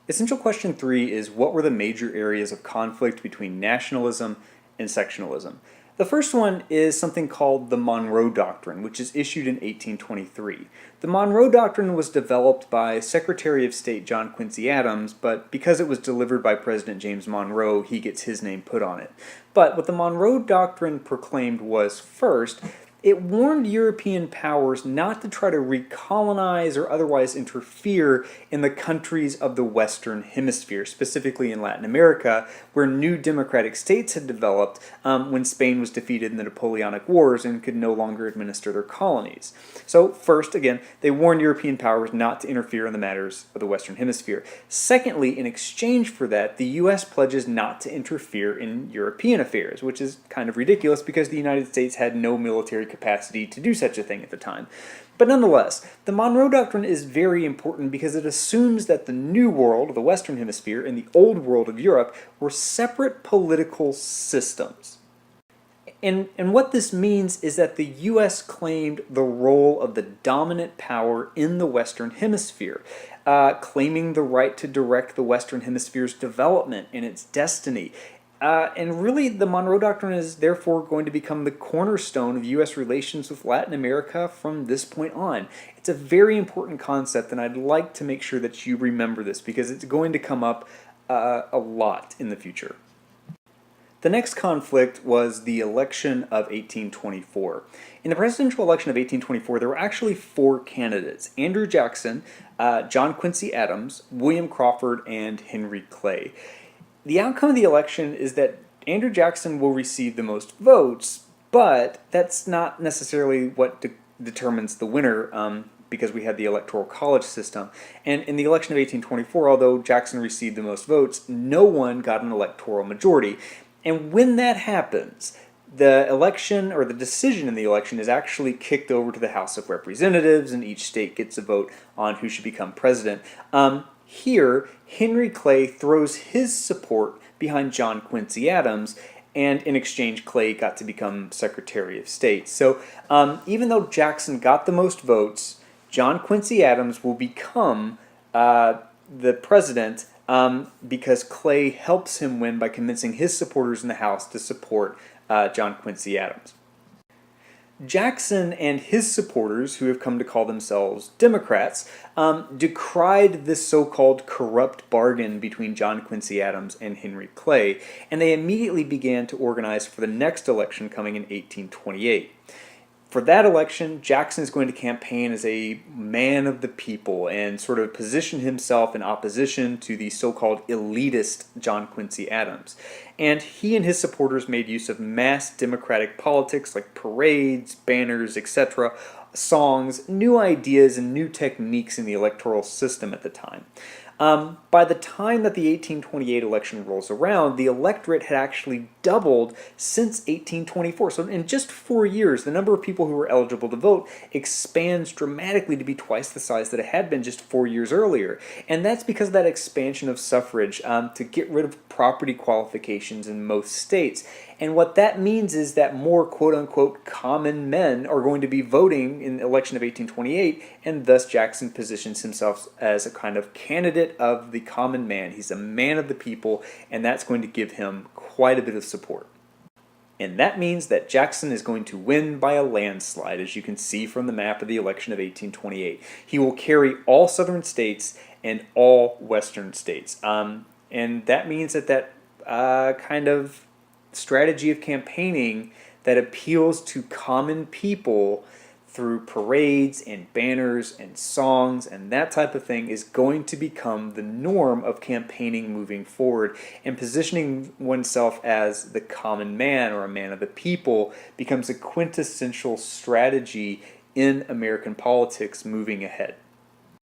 Essential question 3 is what were the major areas of conflict between nationalism and sectionalism? The first one is something called the Monroe Doctrine, which is issued in 1823. The Monroe Doctrine was developed by Secretary of State John Quincy Adams, but because it was delivered by President James Monroe, he gets his name put on it. But what the Monroe Doctrine proclaimed was, first, it warned European powers not to try to recolonize or otherwise interfere in the countries of the Western Hemisphere, specifically in Latin America, where new democratic states had developed when Spain was defeated in the Napoleonic Wars and could no longer administer their colonies. So, first, again, they warned European powers not to interfere in the matters of the Western Hemisphere. Secondly, in exchange for that, the U.S. pledges not to interfere in European affairs, which is kind of ridiculous because the United States had no military capacity to do such a thing at the time. But nonetheless, the Monroe Doctrine is very important because it assumes that the New World, the Western Hemisphere, and the Old World of Europe were separate political systems. And what this means is that the U.S. claimed the role of the dominant power in the Western Hemisphere, claiming the right to direct the Western Hemisphere's development and its destiny. And really, the Monroe Doctrine is therefore going to become the cornerstone of U.S. relations with Latin America from this point on. It's a very important concept, and I'd like to make sure that you remember this because it's going to come up a lot in the future. The next conflict was the election of 1824. In the presidential election of 1824, there were actually four candidates: Andrew Jackson, John Quincy Adams, William Crawford, and Henry Clay. The outcome of the election is that Andrew Jackson will receive the most votes, but that's not necessarily what determines the winner because we had the Electoral College system. And in the election of 1824, although Jackson received the most votes, no one got an electoral majority. And when that happens, the election or the decision in the election is actually kicked over to the House of Representatives, and each state gets a vote on who should become president. Here, Henry Clay throws his support behind John Quincy Adams, and in exchange, Clay got to become Secretary of State. So even though Jackson got the most votes, John Quincy Adams will become the president because Clay helps him win by convincing his supporters in the House to support John Quincy Adams. Jackson and his supporters, who have come to call themselves Democrats, decried this so-called corrupt bargain between John Quincy Adams and Henry Clay, and they immediately began to organize for the next election coming in 1828. For that election, Jackson is going to campaign as a man of the people and sort of position himself in opposition to the so-called elitist John Quincy Adams. And he and his supporters made use of mass democratic politics like parades, banners, etc., songs, new ideas, and new techniques in the electoral system at the time. By the time that the 1828 election rolls around, the electorate had actually doubled since 1824. So in just 4 years, the number of people who were eligible to vote expands dramatically to be twice the size that it had been just 4 years earlier. And that's because of that expansion of suffrage to get rid of property qualifications in most states. And what that means is that more quote-unquote common men are going to be voting in the election of 1828, and thus Jackson positions himself as a kind of candidate of the common man. He's a man of the people, and that's going to give him quite a bit of support. And that means that Jackson is going to win by a landslide, as you can see from the map of the election of 1828. He will carry all southern states and all western states. And that means that kind of strategy of campaigning that appeals to common people through parades and banners and songs and that type of thing is going to become the norm of campaigning moving forward, and positioning oneself as the common man or a man of the people becomes a quintessential strategy in American politics moving ahead.